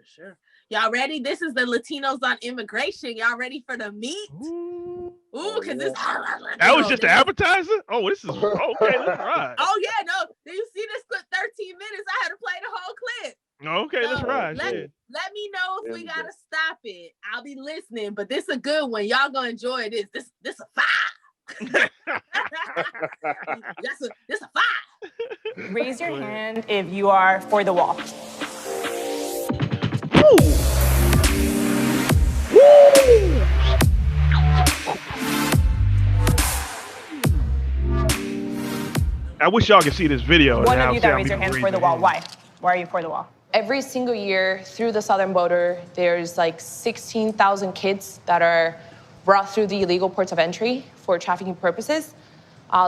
sure. Y'all ready? This is the Latinos on immigration. Y'all ready for the meat? Ooh, because this. That was just the appetizer? Oh, this is okay. Let's ride. Oh, yeah, no. Did you see this clip? 13 minutes. I had to play the whole clip. Okay, so let's ride. Let me know if we gotta stop it. I'll be listening, but this is a good one. Y'all gonna enjoy this. This a five. This a five. Raise your hand if you are for the wall. I wish y'all could see this video. One of you that raised your hand for the wall. Why? Why are you for the wall? Every single year through the southern border, there's like 16,000 kids that are brought through the illegal ports of entry for trafficking purposes,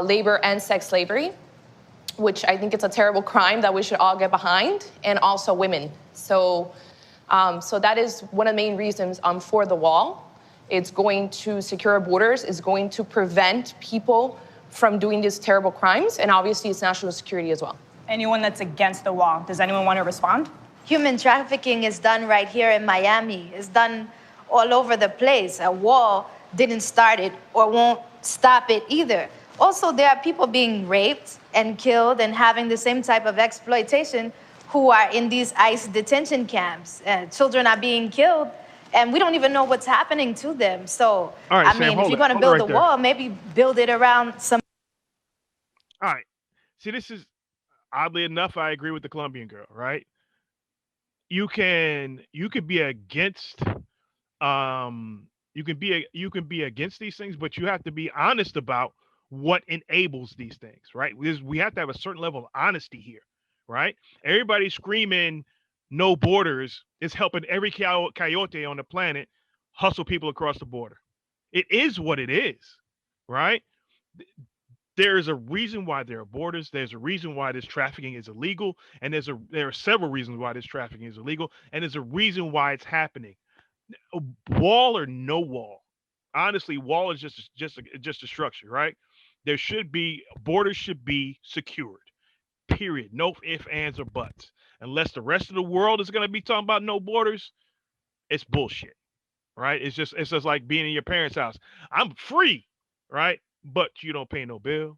labor and sex slavery, which I think it's a terrible crime that we should all get behind, and also women. So that is one of the main reasons I'm for the wall. It's going to secure our borders, it's going to prevent people from doing these terrible crimes, and obviously it's national security as well. Anyone that's against the wall, does anyone want to respond? Human trafficking is done right here in Miami. It's done all over the place. A wall didn't start it or won't stop it either. Also, there are people being raped and killed and having the same type of exploitation who are in these ICE detention camps. Children are being killed, and we don't even know what's happening to them. So, right, I Sam, mean, if you're going to build a wall, maybe build it around some. All right. See, this is, oddly enough, I agree with the Colombian girl, right? You can be against you can be against these things, but you have to be honest about what enables these things, right? We have to have a certain level of honesty here, right? Everybody screaming no borders is helping every coyote on the planet hustle people across the border. It is what it is, right? There is a reason why there are borders. There's a reason why this trafficking is illegal, and there are several reasons why this trafficking is illegal, and there's a reason why it's happening. Wall or no wall, honestly, wall is just a structure, right? Borders should be secured. Period. No ifs, ands, or buts. Unless the rest of the world is going to be talking about no borders, it's bullshit, right? It's just like being in your parents' house. I'm free, right? But you don't pay no bill,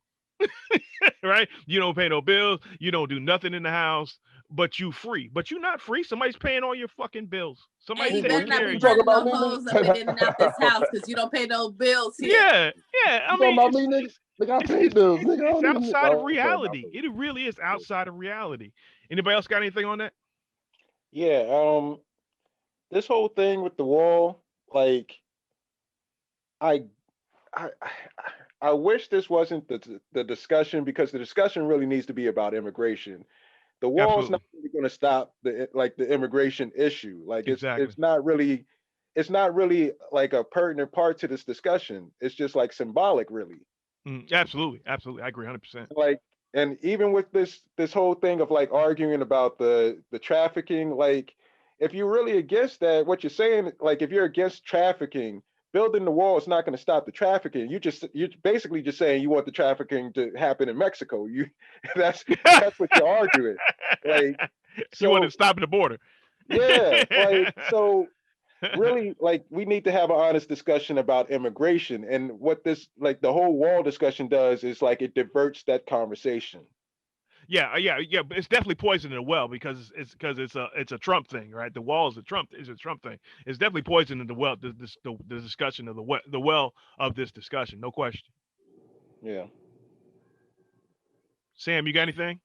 right? You don't pay no bills. You don't do nothing in the house, but you free. But you're not free. Somebody's paying all your fucking bills. Somebody's taking care of you. Talking about no hoes up in and out this house because you don't pay no bills here. Yeah. I mean, about me, nigga? Nigga, I pay bills. It's outside of reality. It really is outside of reality. Anybody else got anything on that? Yeah. This whole thing with the wall, like, I wish this wasn't the discussion, because the discussion really needs to be about immigration. The wall is not really going to stop the immigration issue. Like, it's not really like a pertinent part to this discussion. It's just like symbolic, really. Absolutely, I agree 100%. Like, and even with this whole thing of like arguing about the trafficking, like, if you're really against that, what you're saying, like, if you're against trafficking, building the wall is not going to stop the trafficking. You're basically just saying you want the trafficking to happen in Mexico. That's what you're arguing. Like, so, you want to stop at the border. Yeah. Like, so really, like, we need to have an honest discussion about immigration, and what this, like, the whole wall discussion does is, like, it diverts that conversation. Yeah. But it's definitely poisoning the well, because it's a Trump thing, right? The wall is a Trump thing. It's definitely poisoning the well. The discussion of the well of this discussion, no question. Yeah. Sam, you got anything?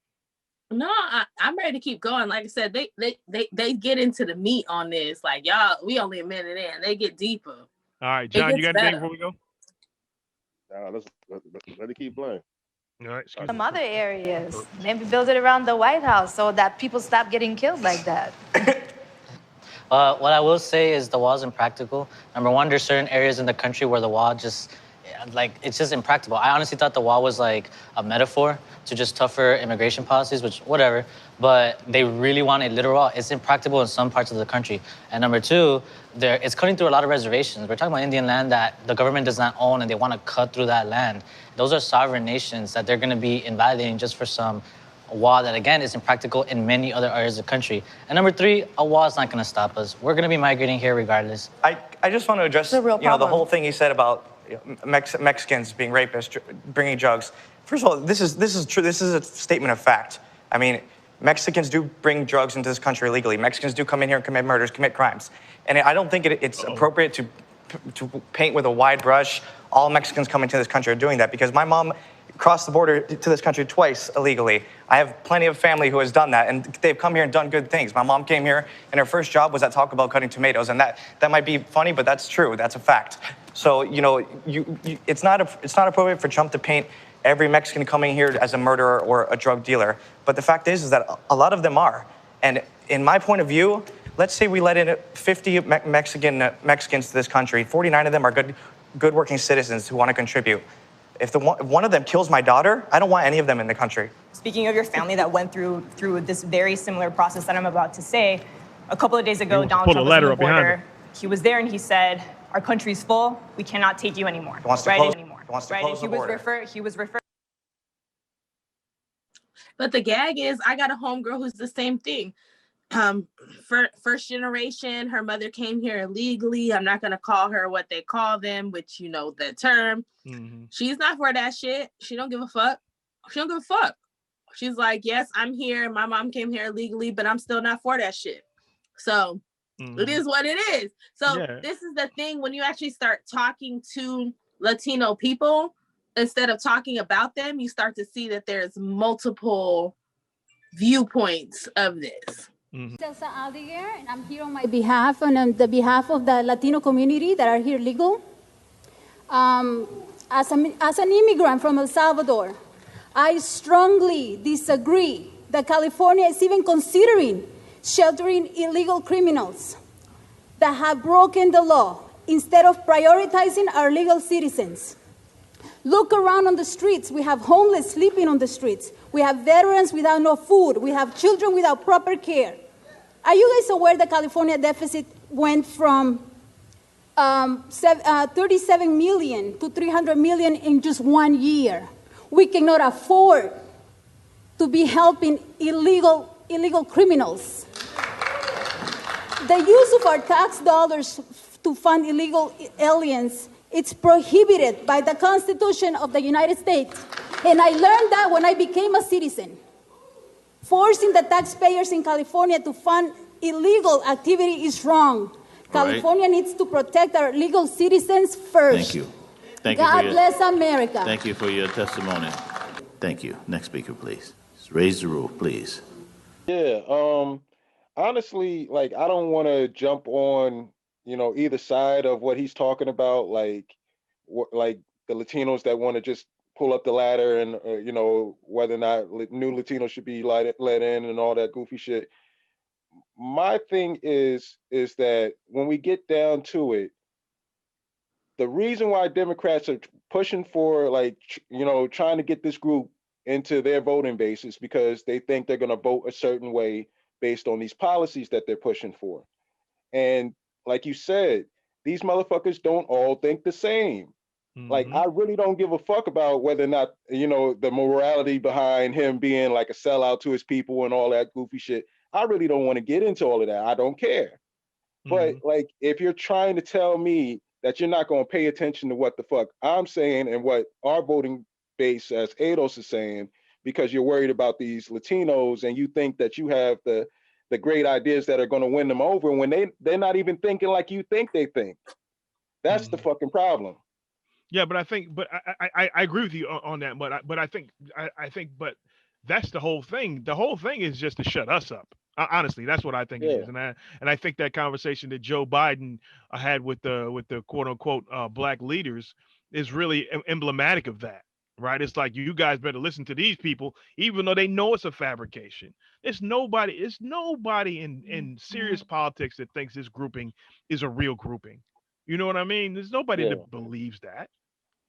No, I'm ready to keep going. Like I said, they get into the meat on this. Like, y'all, we only a minute in. They get deeper. All right, John, you got anything before we go? Let it keep playing. All right. Some other areas. Maybe build it around the White House so that people stop getting killed like that. What I will say is the wall is impractical. Number one, there's certain areas in the country where the wall just, like, it's just impractical. I honestly thought the wall was like a metaphor to just tougher immigration policies, which, whatever, but they really want a literal wall. It's impractical in some parts of the country. And number two, it's cutting through a lot of reservations. We're talking about Indian land that the government does not own, and they want to cut through that land. Those are sovereign nations that they're going to be invalidating just for some a wall that, again, is impractical in many other areas of the country. And number three, a wall is not going to stop us. We're going to be migrating here regardless. I just want to address The real the problem. whole thing you said about Mexicans being rapists, bringing drugs. First of all, this is true. This is a statement of fact. I mean, Mexicans do bring drugs into this country illegally. Mexicans do come in here and commit murders, commit crimes. And I don't think it's appropriate to paint with a wide brush all Mexicans coming to this country are doing that, because my mom crossed the border to this country twice illegally. I have plenty of family who has done that, and they've come here and done good things. My mom came here, and her first job was at Taco Bell cutting tomatoes, and that might be funny, but that's true. That's a fact. So, it's not appropriate for Trump to paint every Mexican coming here as a murderer or a drug dealer. But the fact is that a lot of them are. And in my point of view, let's say we let in 50 Mexicans to this country. 49 of them are good working citizens who want to contribute. If one of them kills my daughter, I don't want any of them in the country. Speaking of your family that went through this very similar process that I'm about to say, a couple of days ago, Donald Trump was on the border. He was there and he said, "Our country's full. We cannot take you anymore." He wants to close the border. He was referred. But the gag is, I got a homegirl who's the same thing. First generation, her mother came here illegally. I'm not gonna call her what they call them, which you know the term. She's not for that shit. She don't give a fuck. She don't give a fuck. She's like, yes, I'm here. My mom came here illegally, but I'm still not for that shit. So it is what it is. So this is the thing, when you actually start talking to Latino people, instead of talking about them, you start to see that there's multiple viewpoints of this. Elsa Aldiger, and I'm here on my behalf and on the behalf of the Latino community that are here legal. As an immigrant from El Salvador, I strongly disagree that California is even considering sheltering illegal criminals that have broken the law instead of prioritizing our legal citizens. Look around on the streets. We have homeless sleeping on the streets. We have veterans without no food. We have children without proper care. Are you guys aware the California deficit went from 37 million to 300 million in just 1 year? We cannot afford to be helping illegal criminals. The use of our tax dollars to fund illegal aliens, it's prohibited by the Constitution of the United States. And I learned that when I became a citizen. Forcing the taxpayers in California to fund illegal activity is wrong. California needs to protect our legal citizens first. Thank you. Thank God you bless America. Thank you for your testimony. Thank you. Next speaker, please. Raise the rule, please. Yeah. Honestly, like, I don't want to jump on, either side of what he's talking about, like the Latinos that want to just pull up the ladder and, whether or not new Latinos should be let in and all that goofy shit. My thing is that when we get down to it, the reason why Democrats are pushing for, trying to get this group into their voting base is because they think they're going to vote a certain way based on these policies that they're pushing for. And like you said, these motherfuckers don't all think the same. Like, I really don't give a fuck about whether or not, the morality behind him being like a sellout to his people and all that goofy shit. I really don't want to get into all of that. I don't care. But like, if you're trying to tell me that you're not going to pay attention to what the fuck I'm saying and what our voting base, as Ados is saying, because you're worried about these Latinos and you think that you have the great ideas that are going to win them over when they're not even thinking like you think they think. That's the fucking problem. Yeah, but I agree with you on that. But I think that's the whole thing. The whole thing is just to shut us up. Honestly, that's what I think it is. And I think that conversation that Joe Biden had with the quote unquote black leaders is really emblematic of that. Right? It's like, you guys better listen to these people, even though they know it's a fabrication. It's nobody in serious politics that thinks this grouping is a real grouping. You know what I mean? There's nobody that believes that.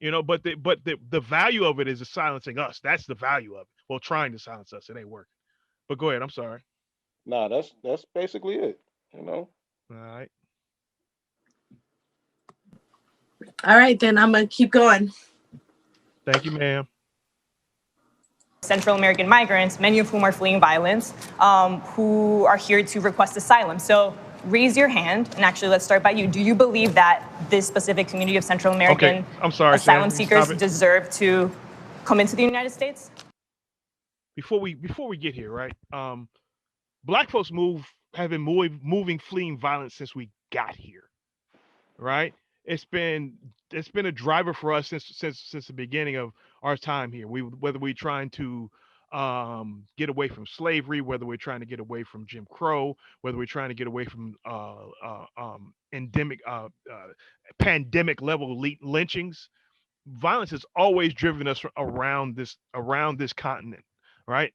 But the value of it is silencing us. That's the value of it. Well, trying to silence us. It ain't working. But go ahead. I'm sorry. Nah, that's basically it. All right. All right, then I'm gonna keep going. Thank you, ma'am. Central American migrants, many of whom are fleeing violence, who are here to request asylum. So raise your hand, and actually let's start by you. Do you believe that this specific community of Central American asylum seekers deserve to come into the United States? Before we get here, right? Black folks have been moving, fleeing violence since we got here, right? It's been a driver for us since the beginning of our time here. Whether we're trying to get away from slavery, whether we're trying to get away from Jim Crow, whether we're trying to get away from pandemic level lynchings, violence has always driven us around this continent, right?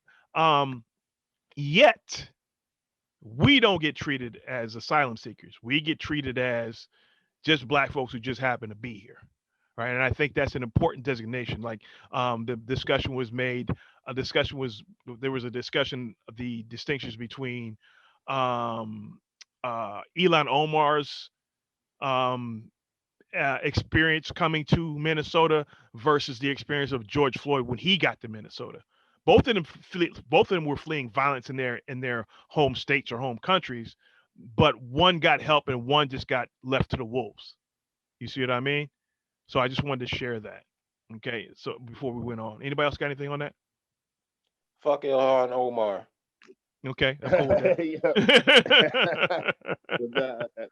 Yet we don't get treated as asylum seekers. We get treated as just black folks who just happen to be here, right? And I think that's an important designation. Like the discussion was made, there was a discussion of the distinctions between Elon Omar's experience coming to Minnesota versus the experience of George Floyd when he got to Minnesota. Both of them were fleeing violence in their home states or home countries, but one got help and one just got left to the wolves. You see what I mean? So I just wanted to share that. Okay. So before we went on, anybody else got anything on that? Fuck Ilhan Omar. Okay, I'm cool with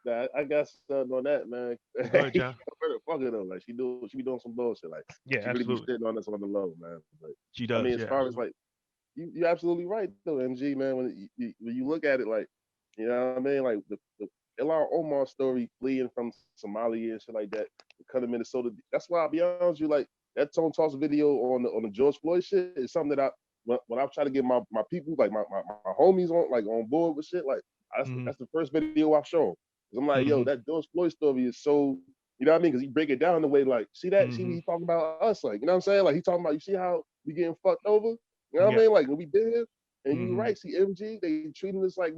that. I got something on that, man. Go ahead, John. Fuck it up, like she be doing some bullshit, like yeah, she absolutely. really be sitting on us on the low, man. Like, she does. I mean, as far as like, you're absolutely right though, MG, man. When you look at it, like, you know what I mean, like the Ilhan Omar story, fleeing from Somalia and shit like that, to come to Minnesota. That's why I'll be honest with you, like that Tone Toss video on the George Floyd shit is something that when I try to get my people, like my homies on board with shit, like that's the first video I've shown. Cause I'm like, yo, that George Floyd story is so, you know what I mean? Cause he break it down in the way like, see what he talking about us, like, you know what I'm saying? Like he talking about, you see how we getting fucked over? You know what I mean? Like when we did here, and you're right, see MG, they treating us like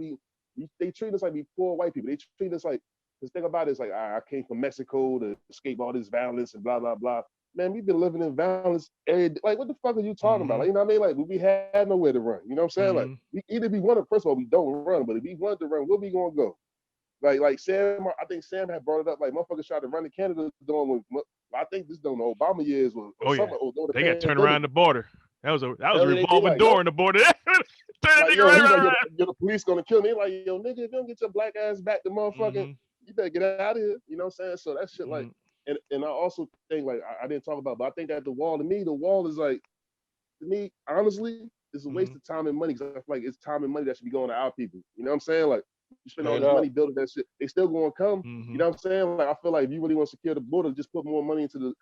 they treat us like we poor white people. They treat us like, the thing about it is like, I came from Mexico to escape all this violence and blah, blah, blah. Man, we've been living in violence every day. Like, what the fuck are you talking about? Like, you know what I mean? Like, we had nowhere to run. You know what I'm saying? Like, either we wanted, first of all, we don't run, but if we wanted to run, where we gonna go? Like Sam, I think Sam had brought it up. Like, motherfuckers tried to run to Canada I think this during the Obama years was. They got turned around the border. That was a revolving door in the border. Like, yo, the police gonna kill me. Like, yo, nigga, if you don't get your black ass back to motherfucking, you better get out of here. You know what I'm saying? So that shit, like. And I also think, like, I didn't talk about, but I think that the wall is like, to me, honestly, it's a waste of time and money. Because I feel like it's time and money that should be going to our people. You know what I'm saying? Like, you spend all this money building that shit, they still gonna come. You know what I'm saying? Like, I feel like if you really want to secure the border, just put more money into the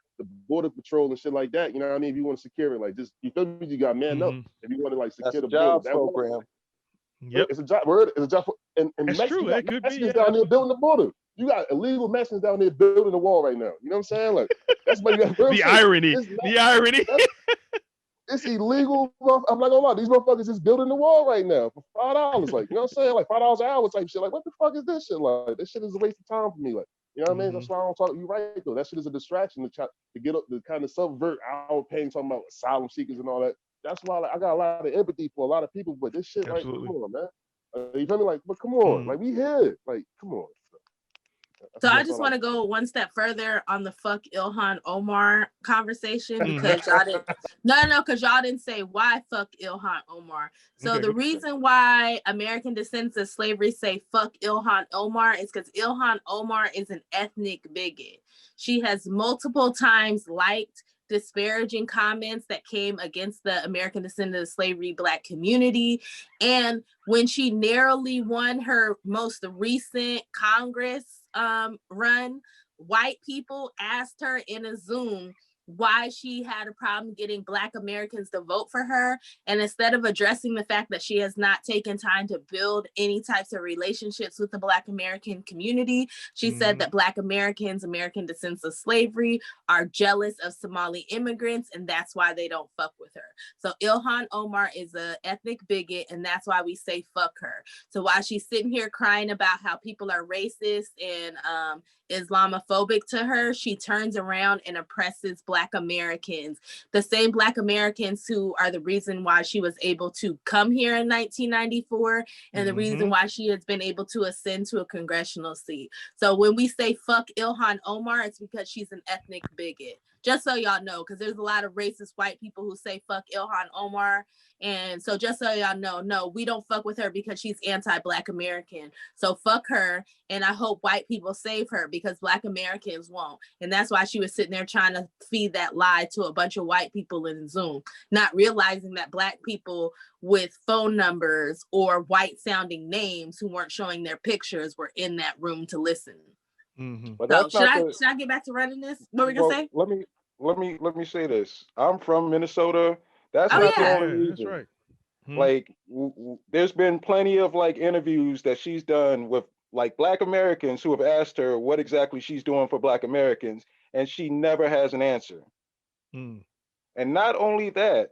border patrol and shit like that. You know what I mean? If you want to secure it, like, just, you feel me? You got man up if you want to, like, secure the border. That program. Yep. It's a job. It's a job. And Mexico, it could be down there building the border. You got illegal Mexicans down there building the wall right now. You know what I'm saying? Like, that's what you got. The irony. It's illegal. I'm not gonna lie. These motherfuckers is building the wall right now for $5. Like, you know what I'm saying? Like $5 an hour type shit. Like, what the fuck is this shit? Like, this shit is a waste of time for me. Like, you know what I mean? That's why I don't talk. You right though. That shit is a distraction to get up to kind of subvert our pain, talking about asylum seekers and all that. That's why, like, I got a lot of empathy for a lot of people, but this shit, like, come on, man. You feel me? Like, but come on, like, we here. Like, come on. So I just want to go one step further on the fuck Ilhan Omar conversation because y'all didn't. Because y'all didn't say why fuck Ilhan Omar. So the reason why American Descendants of Slavery say fuck Ilhan Omar is because Ilhan Omar is an ethnic bigot. She has multiple times liked disparaging comments that came against the American Descendants of Slavery Black community. And when she narrowly won her most recent Congress run, white people asked her in a Zoom why she had a problem getting Black Americans to vote for her. And instead of addressing the fact that she has not taken time to build any types of relationships with the Black American community, she said that Black Americans, American Descendants of Slavery, are jealous of Somali immigrants, and that's why they don't fuck with her. So Ilhan Omar is an ethnic bigot, and that's why we say fuck her. So while she's sitting here crying about how people are racist and Islamophobic to her, she turns around and oppresses Black Americans. The same Black Americans who are the reason why she was able to come here in 1994 and the reason why she has been able to ascend to a congressional seat. So when we say fuck Ilhan Omar, it's because she's an ethnic bigot. Just so y'all know, because there's a lot of racist white people who say fuck Ilhan Omar. And so just so y'all know, no, we don't fuck with her because she's anti-Black American. So fuck her. And I hope white people save her because Black Americans won't. And that's why she was sitting there trying to feed that lie to a bunch of white people in Zoom, not realizing that Black people with phone numbers or white sounding names who weren't showing their pictures were in that room to listen. But So should I get back to running this? What were we gonna say? Let me say this. I'm from Minnesota. That's not the only reason. That's right. Like there's been plenty of like interviews that she's done with like Black Americans who have asked her what exactly she's doing for Black Americans, and she never has an answer. And not only that,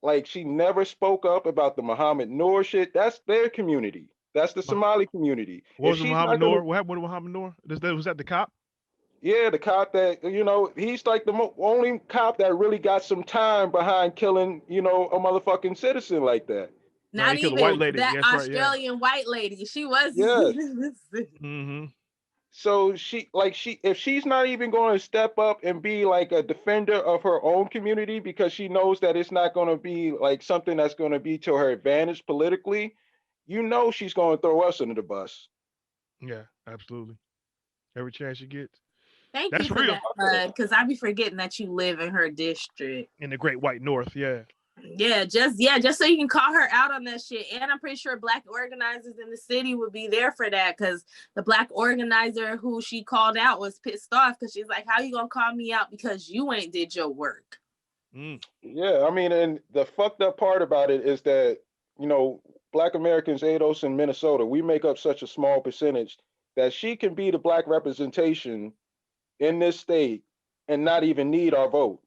like she never spoke up about the Muhammad Noor shit. That's their community. That's the Somali community. What was Muhammad Noor? What happened with Muhammad Noor? Was that the cop? Yeah, the cop that, he's like the only cop that really got some time behind killing, a motherfucking citizen like that. Not even white lady. That Australian white lady. She was. Yes. So if she's not even going to step up and be like a defender of her own community because she knows that it's not going to be like something that's going to be to her advantage politically, she's going to throw us under the bus. Yeah, absolutely. Every chance she gets. Thank you for that, because I be forgetting that you live in her district. In the Great White North, yeah. Yeah, just so you can call her out on that shit. And I'm pretty sure Black organizers in the city would be there for that, because the Black organizer who she called out was pissed off because she's like, how you gonna call me out because you ain't did your work? Yeah, I mean, and the fucked up part about it is that, Black Americans, ADOS in Minnesota, we make up such a small percentage that she can be the Black representation in this state and not even need our vote.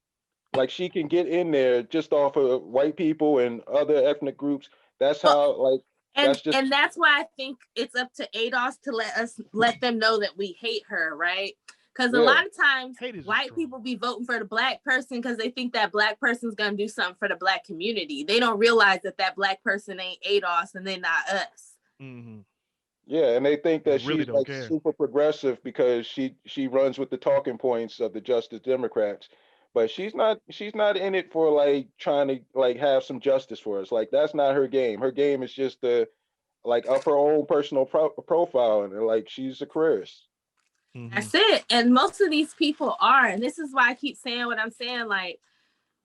Like she can get in there just off of white people and other ethnic groups. That's how and that's why I think it's up to ADOS to let them know that we hate her, right? Because a lot of times white people be voting for the Black person because they think that Black person's gonna do something for the Black community. They don't realize that Black person ain't ADOS and they're not us. Yeah, and they think that she's like super progressive because she runs with the talking points of the Justice Democrats, but she's not in it for like trying to like have some justice for us. Like that's not her game. Her game is just to like up her own personal profile, and like she's a careerist. That's it. And most of these people are, and this is why I keep saying what I'm saying. Like,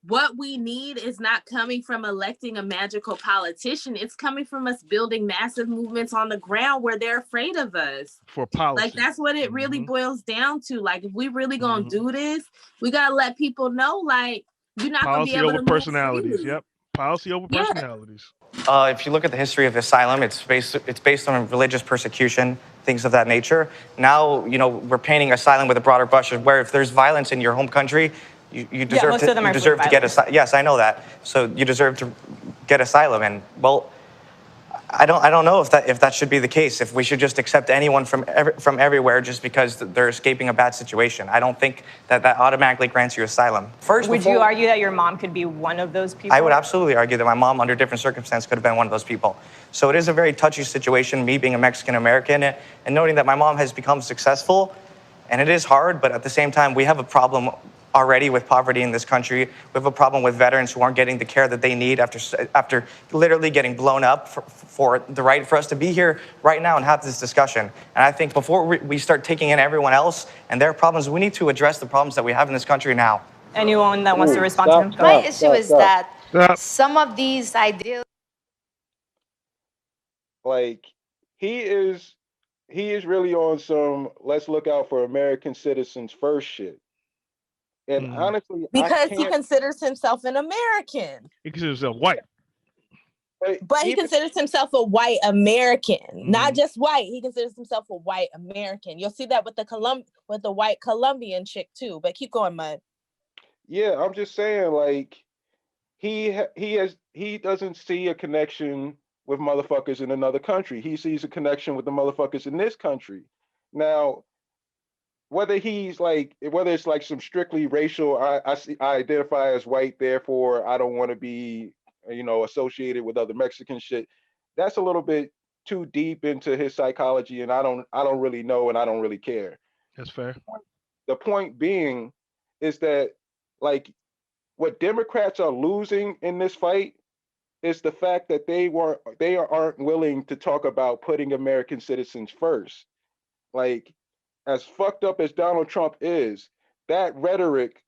what we need is not coming from electing a magical politician. It's coming from us building massive movements on the ground where they're afraid of us. For policy. Like, that's what it really boils down to. Like, if we really gonna do this, we gotta let people know, like, you're not gonna be able to move personalities. Yep. Policy over personalities. If you look at the history of asylum, it's based on religious persecution, things of that nature. Now, we're painting asylum with a broader brush, where if there's violence in your home country, you deserve to get asylum. Yes, I know that. So you deserve to get asylum, and well, I don't know if that should be the case. If we should just accept anyone from everywhere just because they're escaping a bad situation. I don't think that automatically grants you asylum. Would you argue that your mom could be one of those people? I would absolutely argue that my mom, under different circumstances, could have been one of those people. So it is a very touchy situation, me being a Mexican American, and noting that my mom has become successful, and it is hard, but at the same time, we have a problem already with poverty in this country. We have a problem with veterans who aren't getting the care that they need after literally getting blown up for the right for us to be here right now and have this discussion. And I think before we start taking in everyone else and their problems, we need to address the problems that we have in this country now. Anyone that wants to respond to him? My issue is that some of these ideas, like he is really on some let's look out for American citizens first shit. And honestly, because he considers himself an American. He considers himself white. But he considers himself a white American, not just white. He considers himself a white American. You'll see that with the white Colombian chick too. But keep going, Mud. Yeah, I'm just saying, like he doesn't see a connection with motherfuckers in another country. He sees a connection with the motherfuckers in this country. Now, whether he's like, whether it's like some strictly racial, I identify as white, therefore I don't want to be, associated with other Mexican shit. That's a little bit too deep into his psychology, and I don't really know, and I don't really care. That's fair. The point being is that, like, what Democrats are losing in this fight is the fact that they aren't willing to talk about putting American citizens first. Like, as fucked up as Donald Trump is, that rhetoric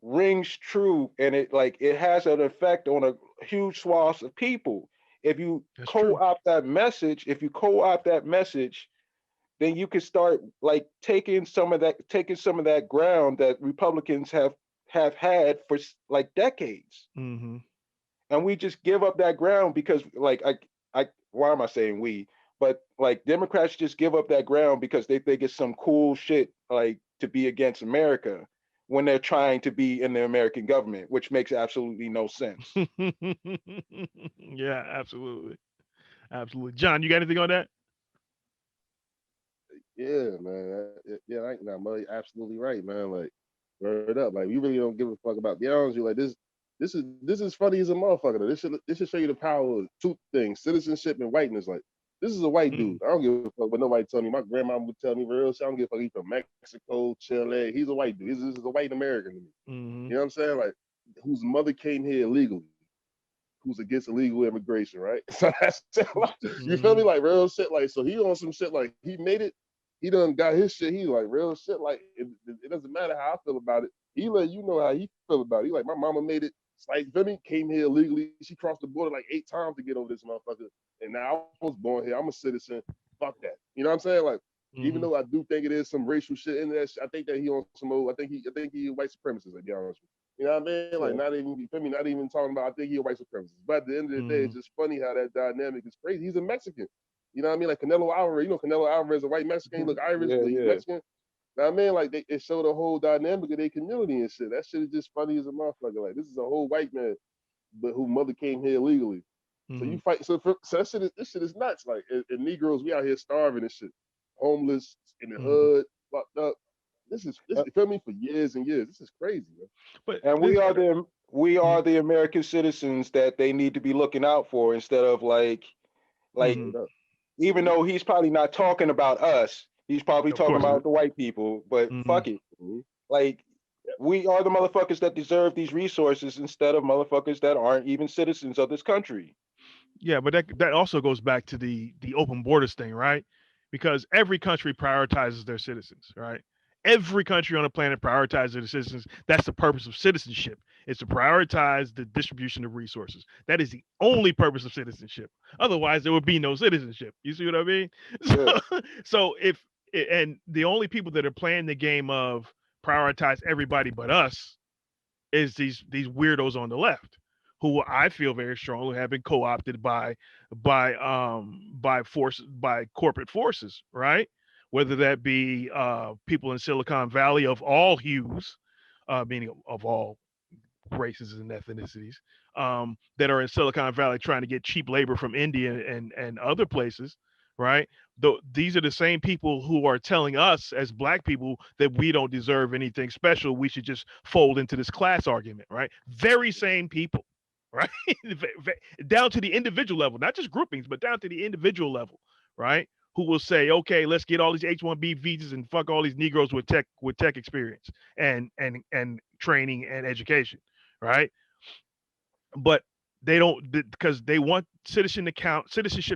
rings true, and it has an effect on a huge swath of people. If you co-opt that message, then you can start like taking some of that ground that Republicans have had for like decades. Mm-hmm. And we just give up that ground because, like, I why am I saying we? But like, Democrats just give up that ground because they think it's some cool shit, like, to be against America when they're trying to be in the American government, which makes absolutely no sense. Yeah, absolutely. John, you got anything on that? Yeah, man. Yeah, like, nah, Mo, you're absolutely right, man. Like, word up. Like, we really don't give a fuck about. Be honest with you, like, this is funny as a motherfucker. This should show you the power of two things: citizenship and whiteness. Like, this is a white dude. I don't give a fuck what nobody tell me. My grandma would tell me real shit. I don't give a fuck. He's from Mexico, Chile. He's a white dude. This is a white American to me. You know what I'm saying? Like, whose mother came here illegally, who's against illegal immigration, right? So that's, you feel me? Like, real shit. Like, so he on some shit. Like, he made it. He done got his shit. He like real shit. Like, it doesn't matter how I feel about it. He let you know how he feel about it. He like, my mama made it. It's like, feel me? Came here illegally. She crossed the border like 8 times to get over this motherfucker. And now I was born here. I'm a citizen. Fuck that. You know what I'm saying? Like, even though I do think it is some racial shit in there, I think that he on some old. I think he a white supremacist. To be honest with you. You know what I mean? Like, not even, you feel me? Not even talking about. I think he a white supremacist. But at the end of the day, it's just funny how that dynamic is crazy. He's a Mexican. You know what I mean? Like Canelo Alvarez, Canelo Alvarez is a white Mexican. He look Irish, but he's Mexican. You know what I mean? Like, it showed the whole dynamic of their community and shit. That shit is just funny as a motherfucker. Like, this is a whole white man, but whose mother came here illegally. So you fight. So this shit is nuts. Like, and Negroes, we out here starving and shit, homeless in the hood, fucked up. This you feel me, for years and years. This is crazy, man. And we are the American citizens that they need to be looking out for, instead of like. Even though he's probably not talking about us, he's probably talking about the white people, but fuck it. Like, we are the motherfuckers that deserve these resources instead of motherfuckers that aren't even citizens of this country. Yeah, but that also goes back to the open borders thing, right? Because every country prioritizes their citizens, right? Every country on the planet prioritizes their citizens. That's the purpose of citizenship. It's to prioritize the distribution of resources. That is the only purpose of citizenship. Otherwise, there would be no citizenship. You see what I mean? So and the only people that are playing the game of prioritize everybody but us is these weirdos on the left, who I feel very strongly have been co-opted by corporate forces, right? Whether that be people in Silicon Valley of all hues, meaning of all races and ethnicities, that are in Silicon Valley trying to get cheap labor from India and other places, right? These are the same people who are telling us as Black people that we don't deserve anything special. We should just fold into this class argument, right? Very same people, right? Down to the individual level, not just groupings, but down to the individual level, right? Who will say, okay, let's get all these H-1B visas and fuck all these Negroes with tech experience and training and education, right? But they don't, because they want citizenship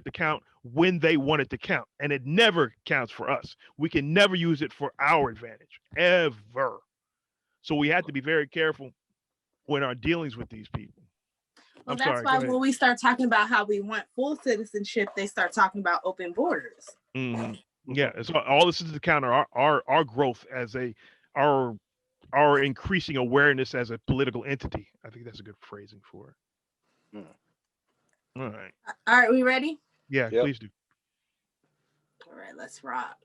to count when they want it to count, and it never counts for us. We can never use it for our advantage, ever. So we have to be very careful when our dealings with these people. Well, that's why when we start talking about how we want full citizenship, they start talking about open borders. Yeah, it's all this is to counter our growth as our increasing awareness as a political entity. I think that's a good phrasing for it. All right, we ready? Yeah, please do. All right, let's rock.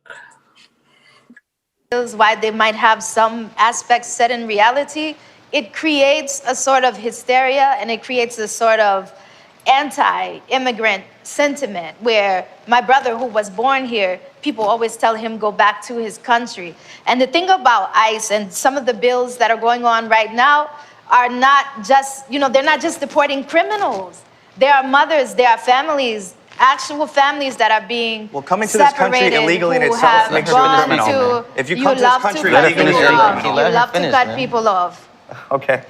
Why they might have some aspects set in reality, it creates a sort of hysteria and it creates a sort of anti-immigrant sentiment where my brother who was born here, people always tell him go back to his country. And the thing about ICE and some of the bills that are going on right now are not just, they're not just deporting criminals. There are mothers, there are families, actual families that are being coming to this country illegally in itself makes you a criminal. If you come to this country illegally, you're a criminal. You love to cut people off. Okay.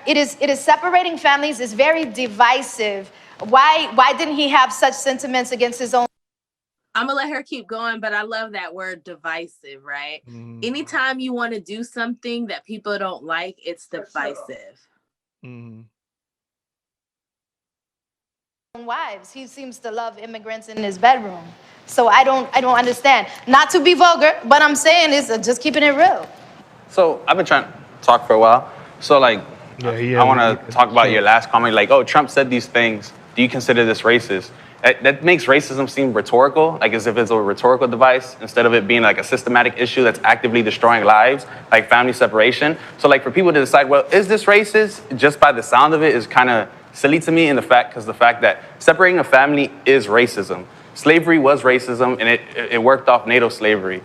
It is separating families is very divisive. Why didn't he have such sentiments against his own? I'm gonna let her keep going, but I love that word divisive, right? Anytime you want to do something that people don't like, it's divisive. Wives. He seems to love immigrants in his bedroom. So I don't understand. Not to be vulgar, but I'm saying is just keeping it real. So I've been trying to talk for a while. So I want to talk about your last comment. Like, oh, Trump said these things. Do you consider this racist? That makes racism seem rhetorical, like as if it's a rhetorical device instead of it being like a systematic issue that's actively destroying lives, like family separation. So like for people to decide, well, is this racist? Just by the sound of it is kind of silly to me, in the fact that separating a family is racism. Slavery was racism, and it worked off NATO slavery.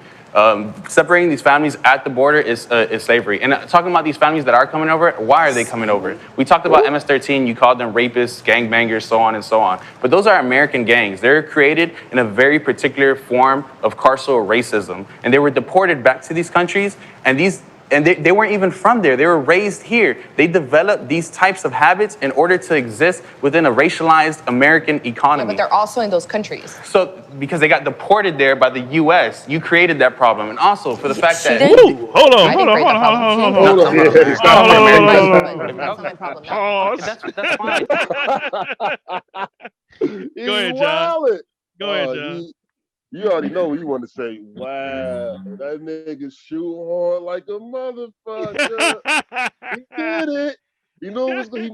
Separating these families at the border is slavery. And talking about these families that are coming over, why are they coming over? We talked about MS-13, you called them rapists, gangbangers, so on and so on. But those are American gangs. They're created in a very particular form of carceral racism. And they were deported back to these countries, and they weren't even from there. They were raised here. They developed these types of habits in order to exist within a racialized American economy. Yeah, but they're also in those countries. So, because they got deported there by the U.S., you created that problem. And also, for the fact that... Hold on. That's fine. Go ahead, John. Go ahead, John. You already know what you want to say. Wow, that nigga shoe hard like a motherfucker. He did it. You know what he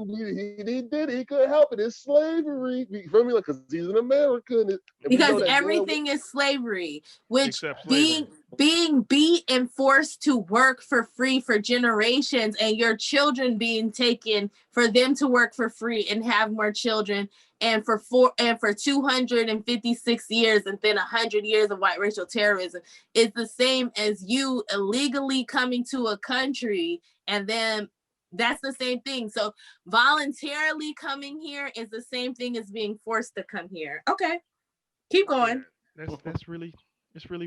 did it. He couldn't help it. It's slavery. You feel me? Like, because he's an American. Because everything is slavery, which being beat and forced to work for free for generations, and your children being taken for them to work for free and have more children. And for 256 years and then 100 years of white racial terrorism is the same as you illegally coming to a country, and then that's the same thing. So voluntarily coming here is the same thing as being forced to come here. Okay, keep going. It's really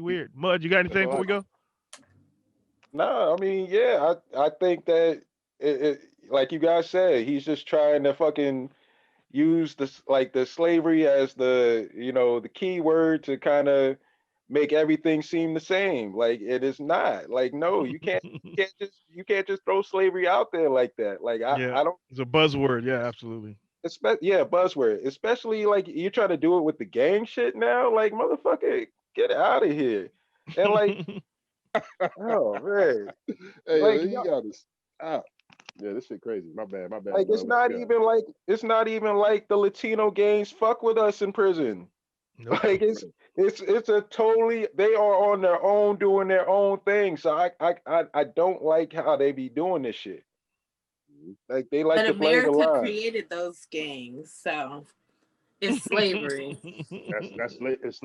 weird. Mud, you got anything before we go? No, I mean, yeah, I think that it like you guys said, he's just trying to fucking use the slavery as the key word to kind of make everything seem the same. Like it is not. Like no, you can't just throw slavery out there like that. Like I don't. It's a buzzword. Yeah, absolutely. Buzzword. Especially like you're trying to do it with the gang shit now. Like motherfucker, get out of here. And like, oh man, hey, like, you gotta stop. Yeah, this shit crazy. My bad. Like it's not even like the Latino gangs fuck with us in prison. Nope. Like it's a totally, they are on their own doing their own thing. So I don't like how they be doing this shit. Like they like to play the line. America created those gangs, so it's slavery. It's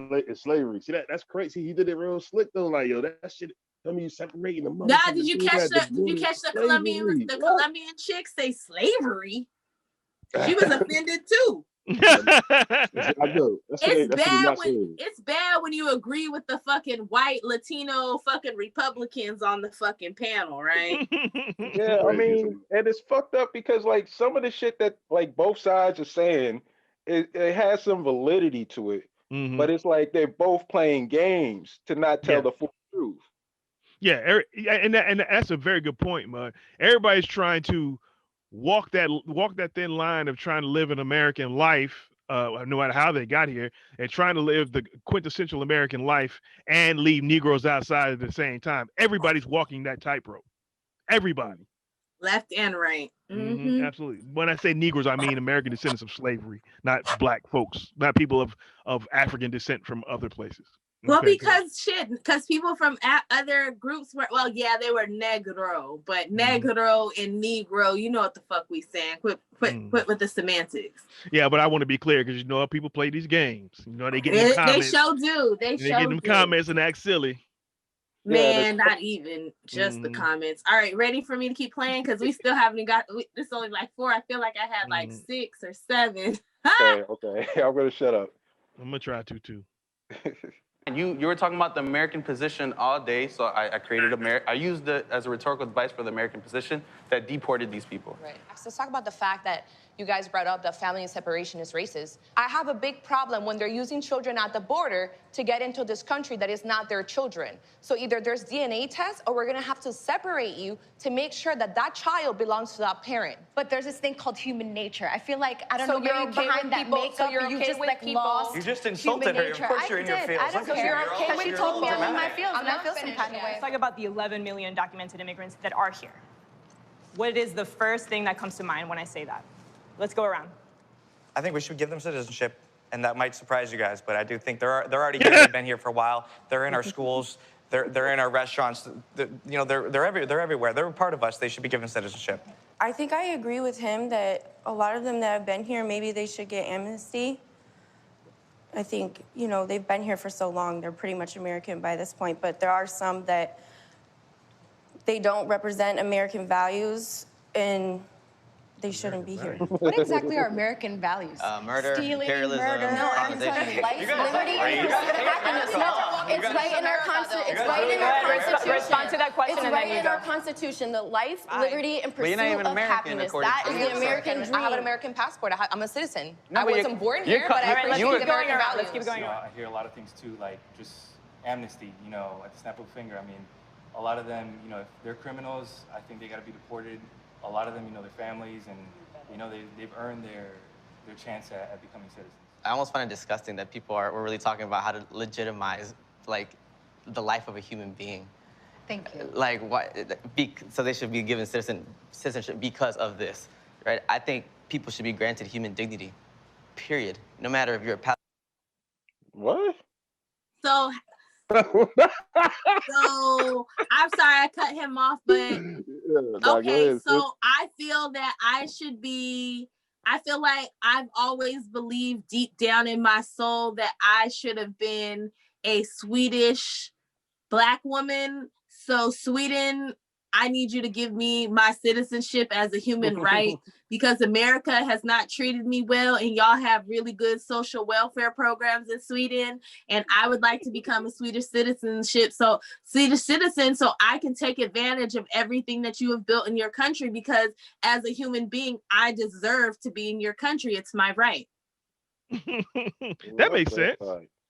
slavery. See that's crazy. He did it real slick though. Like yo, that shit. I mean, separating the money. Nah, did you catch the Colombian chick say slavery? She was offended too. I do. It's bad when you agree with the fucking white Latino fucking Republicans on the fucking panel, right? Yeah, I mean, and it's fucked up because like some of the shit that like both sides are saying, it has some validity to it, but it's like they're both playing games to not tell the full truth. Yeah, and that's a very good point, Mud. Everybody's trying to walk that thin line of trying to live an American life, no matter how they got here, and trying to live the quintessential American life and leave Negroes outside at the same time. Everybody's walking that tightrope. Everybody. Left and right. Absolutely. When I say Negroes, I mean American descendants of slavery, not black folks, not people of African descent from other places. Well, because people from other groups were, well, yeah, they were Negro, but Negro and Negro, you know what the fuck we saying. Quit with the semantics. Yeah, but I want to be clear because people play these games. They get in the comments. They sure do. They get them comments and act silly. Man, not even just the comments. All right, ready for me to keep playing? Because we still haven't got, this is only like 4. I feel like I had like 6 or 7. Okay. I'm going to shut up. I'm going to try to too. And you were talking about the American position all day, so I created I used it as a rhetorical device for the American position that deported these people. Right. So let's talk about the fact that you guys brought up that family and separation is racist. I have a big problem when they're using children at the border to get into this country that is not their children. So either there's DNA tests or we're gonna have to separate you to make sure that that child belongs to that parent. But there's this thing called human nature. I feel like, I don't So know, you're maybe okay behind with that people, makeup, so you're you okay just with like people- lost You just insulted human her. nature. Of course you're in your feels. I don't Of course care. you're Because she told me I'm in my feels, I'm and I not feel some finished kind of yet. way. Let's talk about the 11 million documented immigrants that are here. What is the first thing that comes to mind when I say that? Let's go around. I think we should give them citizenship, and that might surprise you guys, but I do think they're already here. They've been here for a while. They're in our schools. They're in our restaurants. They're everywhere. They're a part of us. They should be given citizenship. I think I agree with him that a lot of them that have been here, maybe they should get amnesty. I think, they've been here for so long, they're pretty much American by this point, but there are some that they don't represent American values, and they shouldn't be here. What exactly are American values? Murder, Stealing, imperialism, murder. No, I'm telling you, life, liberty, and pursuit of happiness. No, it's right in our Constitution. It's right in our Constitution. Respond to that question It's and right then you in go. our Constitution. The life, liberty, and But you're pursuit not even of American, happiness. according That to is you. the American dream. I have an American passport. I'm a citizen. No, I but wasn't born you're here, but I appreciate keep the going American around. values. Let's keep going around. I hear a lot of things too, like just amnesty, at the snap of a finger. I mean, a lot of them, if they're criminals, I think they got to be deported. A lot of them, their families, and they've earned their chance at becoming citizens. I almost find it disgusting that people were really talking about how to legitimize, like, the life of a human being. Thank you. Like, what? So they should be given citizenship because of this, right? I think people should be granted human dignity, period. No matter if you're a What? So I'm sorry I cut him off, but okay, so I feel that I feel like I've always believed deep down in my soul that I should have been a Swedish Black woman. So Sweden, I need you to give me my citizenship as a human right, because America has not treated me well, and y'all have really good social welfare programs in Sweden. And I would like to become a Swedish citizen, so I can take advantage of everything that you have built in your country, because as a human being, I deserve to be in your country. It's my right. That makes sense.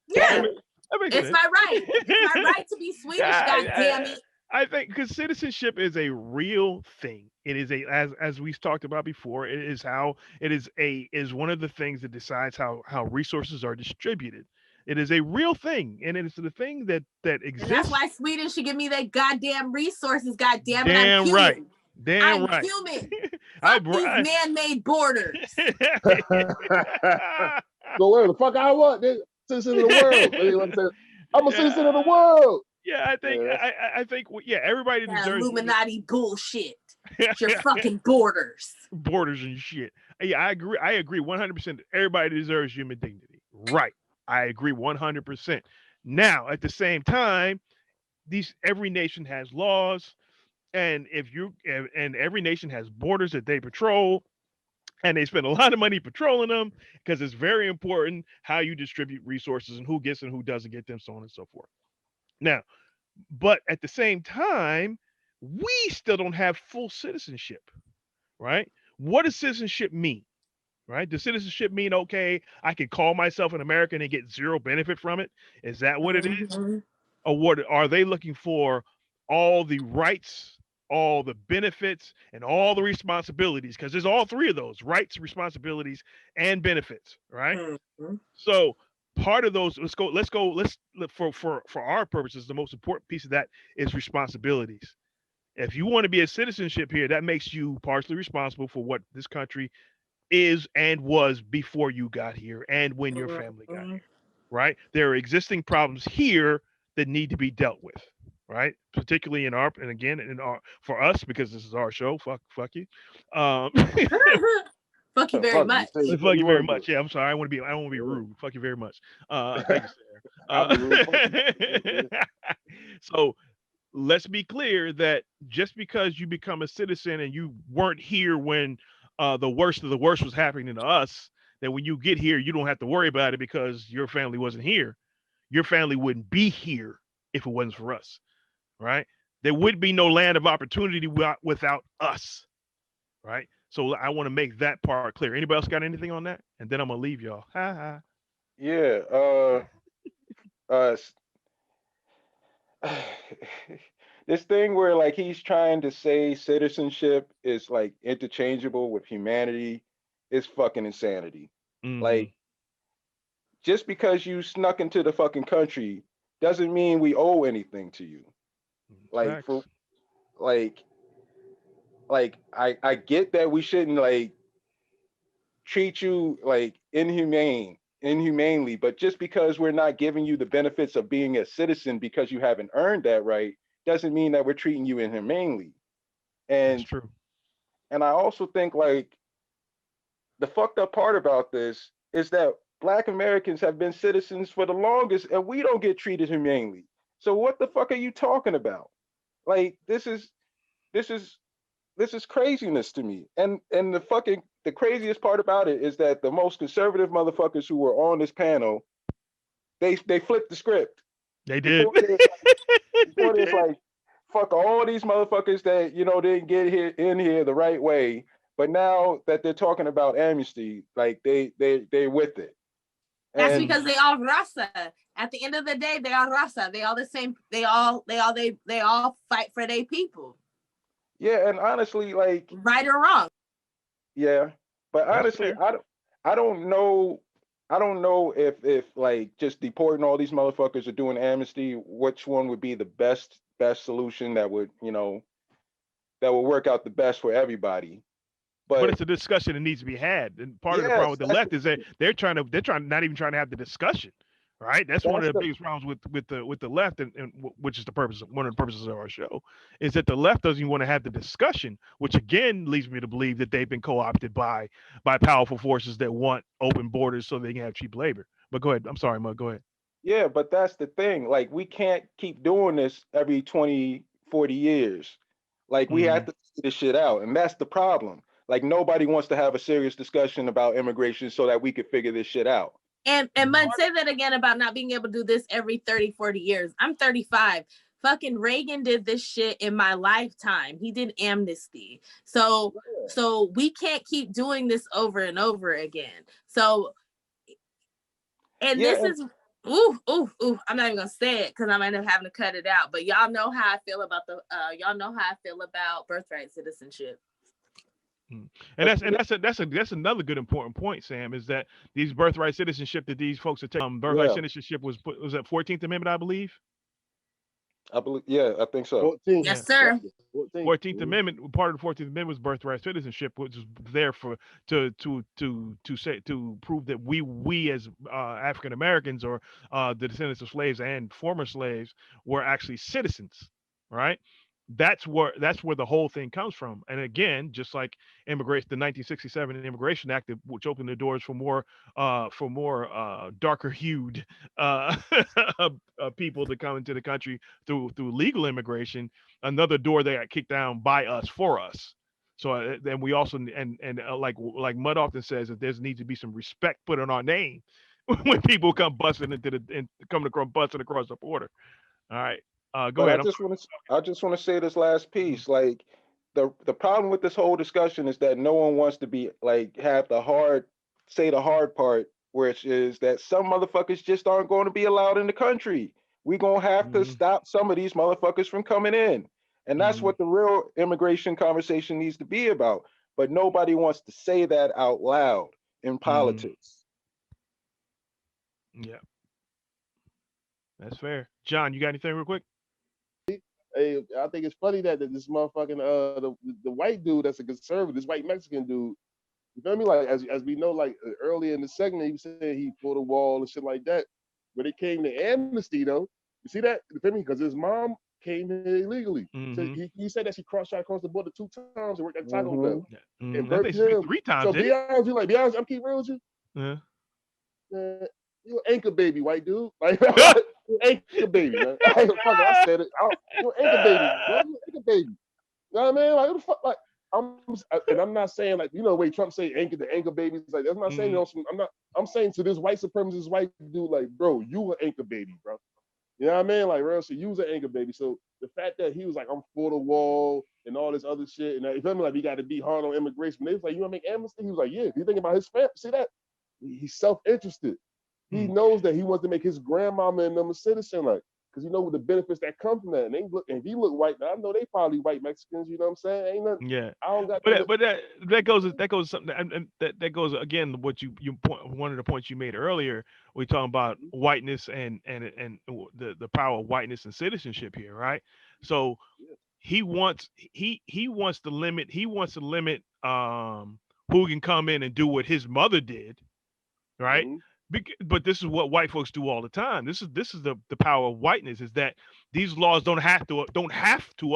Yeah, that makes it's sense. my right. It's my right to be Swedish. God damn it. I think because citizenship is a real thing. It is as we talked about before. It is one of the things that decides how resources are distributed. It is a real thing, and it is the thing that exists. And that's why Sweden should give me their goddamn resources. God damn it, Damn I'm human. right. Damn I'm right. human. Fuck these man-made borders. So where the fuck I want? Citizen of the world. You know what I'm saying? I'm a citizen of the world. Yeah, I think everybody That deserves Illuminati bullshit. It's your fucking borders. Borders and shit. Yeah, I agree 100%. Everybody deserves human dignity. Right. I agree 100%. Now, at the same time, every nation has laws, and every nation has borders that they patrol, and they spend a lot of money patrolling them, because it's very important how you distribute resources and who gets and who doesn't get them, so on and so forth. Now, but at the same time, we still don't have full citizenship, right? What does citizenship mean, right? Does citizenship mean, okay, I can call myself an American and get zero benefit from it? Is that what it is? Or what are they looking for? All the rights, all the benefits, and all the responsibilities, because there's all three of those: rights, responsibilities, and benefits, right? So part of those, let's for our purposes, the most important piece of that is responsibilities. If you want to be a citizenship here, that makes you partially responsible for what this country is and was before you got here and when your family got here. right? There are existing problems here that need to be dealt with, right? Particularly in our, and again, in our, for us, because this is our show. Fuck you. Um, Fuck you very Fuck you. much. Say fuck what you you very want to do. much. Yeah, I'm sorry. I want to be. I don't want to be rude. Fuck you very much. Thank you, Sarah. I'll be rude. Fuck you. So let's be clear that just because you become a citizen and you weren't here when the worst of the worst was happening to us, that when you get here, you don't have to worry about it because your family wasn't here. Your family wouldn't be here if it wasn't for us, right? There would be no land of opportunity without us, right? So I want to make that part clear. Anybody else got anything on that? And then I'm gonna leave y'all. Ha ha. Yeah. Uh. This thing where like he's trying to say citizenship is like interchangeable with humanity is fucking insanity. Mm-hmm. Like just because you snuck into the fucking country doesn't mean we owe anything to you. Like Facts. for like I get that we shouldn't like treat you like inhumanely, but just because we're not giving you the benefits of being a citizen because you haven't earned that right doesn't mean that we're treating you inhumanely. That's And true. I also think like the fucked up part about this is that Black Americans have been citizens for the longest and we don't get treated humanely. So what the fuck are you talking about? Like this is this is craziness to me. And the craziest part about it is that the most conservative motherfuckers who were on this panel, they flipped the script. They did. Before there's They before there's did. like fuck all these motherfuckers that didn't get here in here the right way, but now that they're talking about amnesty, like they with it. That's And because they all rasa. At the end of the day, they all rasa. They all the same. They all fight for their people. yeah, and honestly, like Right or wrong. yeah, but That's honestly, fair. I don't know. I don't know if like just deporting all these motherfuckers or doing amnesty, which one would be the best solution that would that would work out the best for everybody. But But it's a discussion that needs to be had. And part of the problem yes, with the that's the left is that they're trying not even trying to have the discussion. Right. That's one of that's the the biggest problems with the left, and which is the purpose, one of the purposes of our show, is that the left doesn't even want to have the discussion, which again leads me to believe that they've been co-opted by powerful forces that want open borders so they can have cheap labor. But go ahead. I'm sorry, Mug. Go ahead. yeah, but that's the thing. Like we can't keep doing this every 20, 40 years. Like we have Mm-hmm. to figure this shit out. And that's the problem. Like nobody wants to have a serious discussion about immigration so that we could figure this shit out. And Mud, say that again about not being able to do this every 30, 40 years. I'm 35. Fucking Reagan did this shit in my lifetime. He did amnesty. So we can't keep doing this over and over again. So, and Yeah, this is I'm not even gonna say it because I might end up having to cut it out. But y'all know how I feel about birthright citizenship. And that's another good important point, Sam, is that these birthright citizenship that these folks are taking, birthright yeah, citizenship was that 14th Amendment, I believe. I believe. Yeah, I think so. 14. Yeah. Yes, sir. 14. 14th Amendment, part of the 14th Amendment was birthright citizenship, which was there for to prove that we as African Americans or the descendants of slaves and former slaves were actually citizens, right? That's where the whole thing comes from. And again, just like immigration, the 1967 Immigration Act, which opened the doors for more darker hued people to come into the country through legal immigration, another door that got kicked down by us for us. So then we also like Mud often says that there's needs to be some respect put on our name when people come busting busting across the border. All right, go But ahead. I just want to say this last piece. Like the problem with this whole discussion is that no one wants to be like have the hard part, which is that some motherfuckers just aren't going to be allowed in the country. We gonna have to Mm-hmm. stop some of these motherfuckers from coming in. And that's Mm-hmm. what the real immigration conversation needs to be about. But nobody wants to say that out loud in Mm-hmm. politics. Yeah, that's fair. John, you got anything real quick? Hey, I think it's funny that this motherfucking the white dude that's a conservative, this white Mexican dude, you feel me? Like as we know, like earlier in the segment, he was saying he pulled a wall and shit like that. when it came to amnesty, though, you see that? You feel me? Because his mom came here illegally. So he said that she tried to cross the border 2 times and worked at Taco Bell. And I think him. 3 times. So be honest, be honest, I'm keep real with you. Yeah. Man, you an anchor baby, white dude. Like you anchor baby, man. Fuck it, I said it. You an anchor baby, bro. You an anchor baby. You know what I mean? Like, what the fuck? Like, I'm not saying like, you know, the way Trump say the anchor babies. Like, that's not saying I'm saying to this white supremacist white dude, like, bro, you an anchor baby, bro. You know what I mean? Like, real shit, you was an anchor baby. So the fact that he was like, I'm for the wall and all this other shit, and you feel me? Like, we got to be hard on immigration. They was like, you want to make amnesty? He was like, yeah. You think about his family? See that? He's self-interested. He knows that he wants to make his grandmama and them a citizen, like, because you know the benefits that come from that. And if he look white, I know they probably white Mexicans. You know what I'm saying? Ain't nothing. Yeah. I don't got. But that goes something, and that goes again what you one of the points you made earlier. We talking about whiteness and the power of whiteness and citizenship here, right? So he wants to limit who can come in and do what his mother did, right? But this is what white folks do all the time. This is the power of whiteness, is that these laws don't have to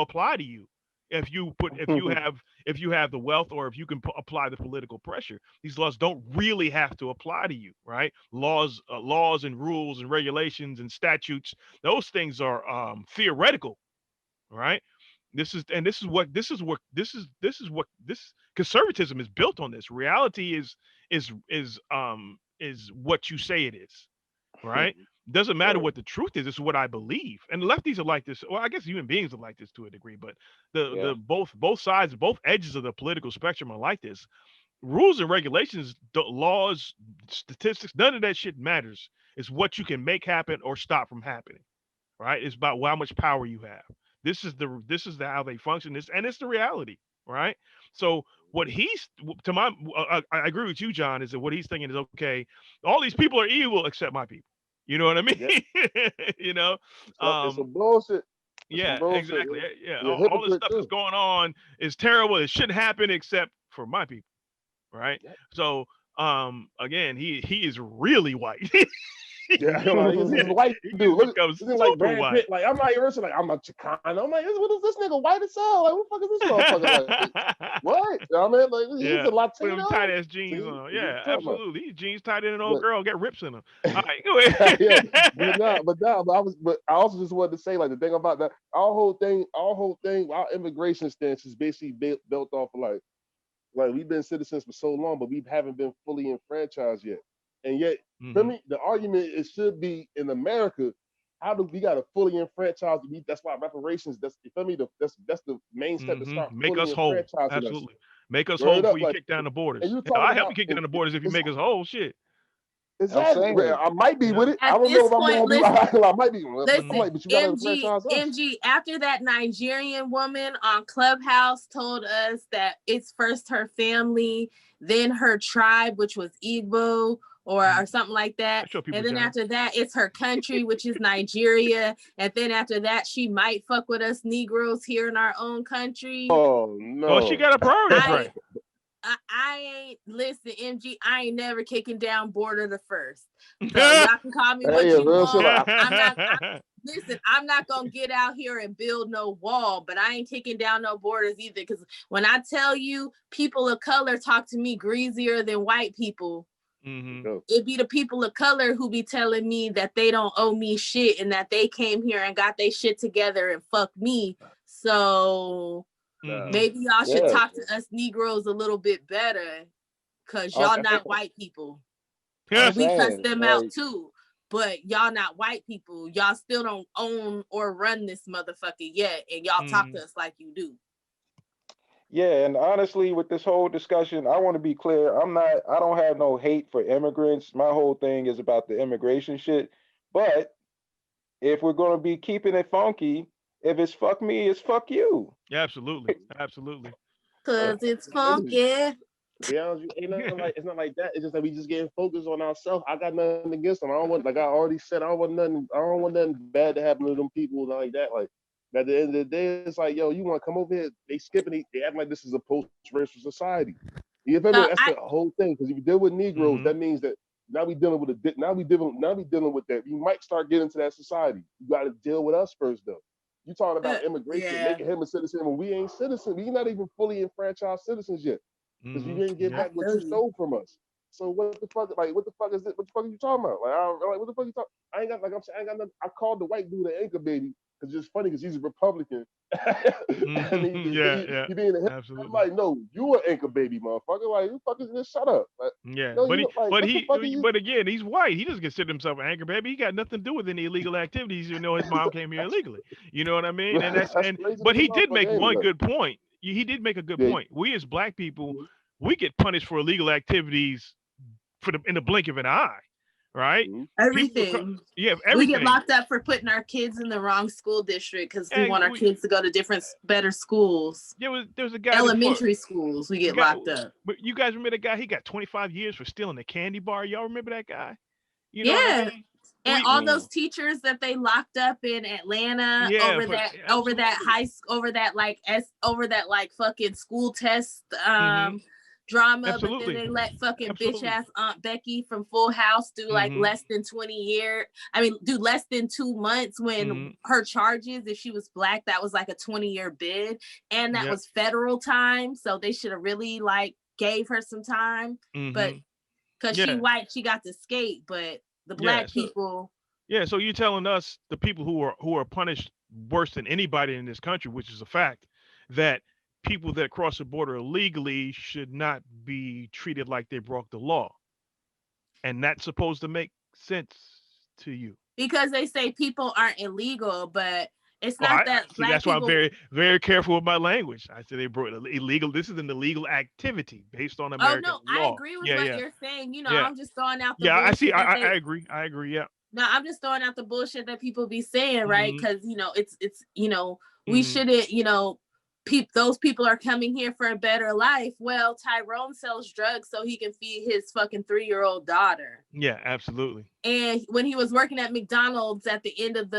apply to you if you have the wealth, or if you can apply the political pressure. These laws don't really have to apply to you, right? Laws and rules and regulations and statutes, those things are theoretical, right? This conservatism is built on this. Reality is what you say it is, right? Doesn't matter what the truth is. It's what I believe. And lefties are like this. Well, I guess human beings are like this to a degree, but the both sides, both edges of the political spectrum are like this. Rules and regulations, laws, statistics, none of that shit matters. It's what you can make happen or stop from happening, right? It's about how much power you have. This is how they function. And it's the reality, right? So what I agree with you, John, is that what he's thinking is, okay, all these people are evil except my people. You know what I mean? You know, it's some bullshit. Yeah, exactly. Yeah, all this stuff that's going on is terrible. It shouldn't happen except for my people, right? So, again, he is really white. Yeah, like, he's a white dude. Look, this is like Brad Pitt. Like, I'm not even like, I'm a Chicano. I'm like, what is this nigga white as hell? Like, what the fuck is this motherfucker like? What? You know what I mean? Like, he's a Latino. Put them tight ass jeans on. Yeah, absolutely. These jeans tighter than an old girl. Get rips in them. All right, go ahead. but I also just wanted to say, like, the thing about that, our whole thing, our immigration stance is basically built off of like we've been citizens for so long, but we haven't been fully enfranchised yet. And yet, for me, the argument it should be in America. How do we got to fully enfranchise? That's why reparations. That's the main step to start. Make us whole. Absolutely. Make us Word whole up, before you kick down the borders. I help you kick down the borders if you make us whole. Shit. Exactly. I might be with it. I don't know if I'm gonna be like, I might be. Listen, but you gotta enfranchise us. MG, after that Nigerian woman on Clubhouse told us that it's first her family, then her tribe, which was Igbo or something like that. And then after that, it's her country, which is Nigeria. And then after that, she might fuck with us Negroes here in our own country. Oh, no. Well, she got a priority, right? I ain't, listen, MG, I ain't never kicking down border the first. So y'all can call me what you want. I'm not gonna get out here and build no wall, but I ain't kicking down no borders either. Because when I tell you people of color talk to me greasier than white people, it be the people of color who be telling me that they don't owe me shit and that they came here and got their shit together and fuck me. So maybe y'all should talk to us Negroes a little bit better, because y'all not white people. And we cuss them out too. But y'all not white people. Y'all still don't own or run this motherfucker yet. And y'all talk to us like you do. Yeah, and honestly, with this whole discussion, I want to be clear. I don't have no hate for immigrants. My whole thing is about the immigration shit. But if we're going to be keeping it funky, if it's fuck me, it's fuck you. Yeah, absolutely. Absolutely. Because it's funky. To be honest, it's not like that. It's just that we just getting focused on ourselves. I got nothing against them. I don't want, like I already said, I don't want nothing bad to happen to them people like that. Like, at the end of the day, it's like, yo, you want to come over here? They skipping it. They act like this is a post-racial society. You feel me? That's the whole thing. Because if you deal with Negroes, that means that Now we dealing with now we dealing with that. You might start getting into that society. You got to deal with us first, though. You talking about immigration, making him a citizen when we ain't citizens. We not even fully enfranchised citizens yet, because you didn't get back what you stole from us. So what the fuck? Like, what the fuck is it? What the fuck are you talking about? Like, what the fuck you talking? I ain't got, like I'm saying, I ain't got nothing. I called the white dude an anchor baby because it's funny because he's a Republican. And he being a hip. Absolutely. I'm like, no, you an anchor baby, motherfucker. Like, you fuckers just shut up. Like, yeah, no, but again, he's white. He doesn't consider himself an anchor baby. He got nothing to do with any illegal activities, even though his mom came here illegally. You know what I mean? And but he did make one good point. He did make a good point. We as black people, we get punished for illegal activities in the blink of an eye, right? Everything. Everything. We get locked up for putting our kids in the wrong school district because we want our kids to go to different, better schools. There was a guy elementary schools. We get locked up. But you guys remember that guy? He got 25 years for stealing a candy bar. Y'all remember that guy? You know what I mean? And all those teachers that they locked up in Atlanta over that fucking school test drama, Absolutely. but then they let fucking bitch ass Aunt Becky from Full House do like less than 2 months when her charges, if she was black, that was like a 20-year bid, and that was federal time, so they should have really like gave her some time, but because she white, she got to skate, but the black people. Yeah, so you're telling us, the people who are punished worse than anybody in this country, which is a fact, that people that cross the border illegally should not be treated like they broke the law. And that's supposed to make sense to you. Because they say people aren't illegal, but it's not that. That's why I'm very, very careful with my language. I say they broke illegal. This is an illegal activity based on American law. I agree with what you're saying. You know, I'm just throwing out the bullshit. I see. I agree. I agree. Yeah. No, I'm just throwing out the bullshit that people be saying, right? Because it's we shouldn't, those people are coming here for a better life. Well, Tyrone sells drugs so he can feed his fucking 3-year-old daughter. Yeah, absolutely. And when he was working at McDonald's, at the end of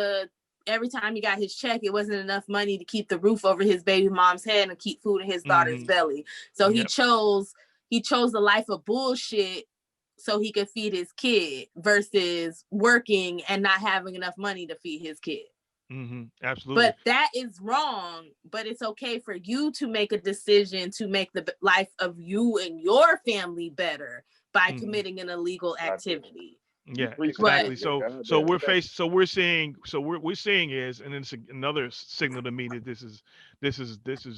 every time he got his check, it wasn't enough money to keep the roof over his baby mom's head and keep food in his daughter's belly. So he chose the life of bullshit so he could feed his kid versus working and not having enough money to feed his kid. Absolutely. But that is wrong. But it's okay for you to make a decision to make the life of you and your family better by committing an illegal activity. Yeah, exactly. So we're seeing is, and it's another signal to me that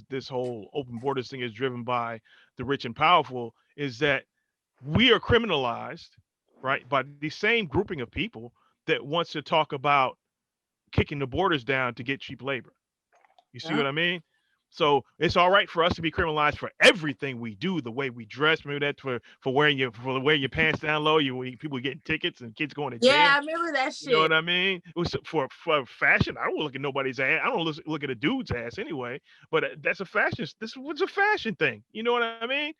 this whole open borders thing is driven by the rich and powerful, is that we are criminalized, right, by the same grouping of people that wants to talk about kicking the borders down to get cheap labor. You see what I mean? So it's all right for us to be criminalized for everything we do, the way we dress. Remember that for wearing your pants down low, people getting tickets and kids going to jail. Yeah, I remember that shit. You know what I mean? It was for fashion. I don't look at nobody's ass. I don't look at a dude's ass anyway. But that's a fashion. This was a fashion thing. You know what I mean?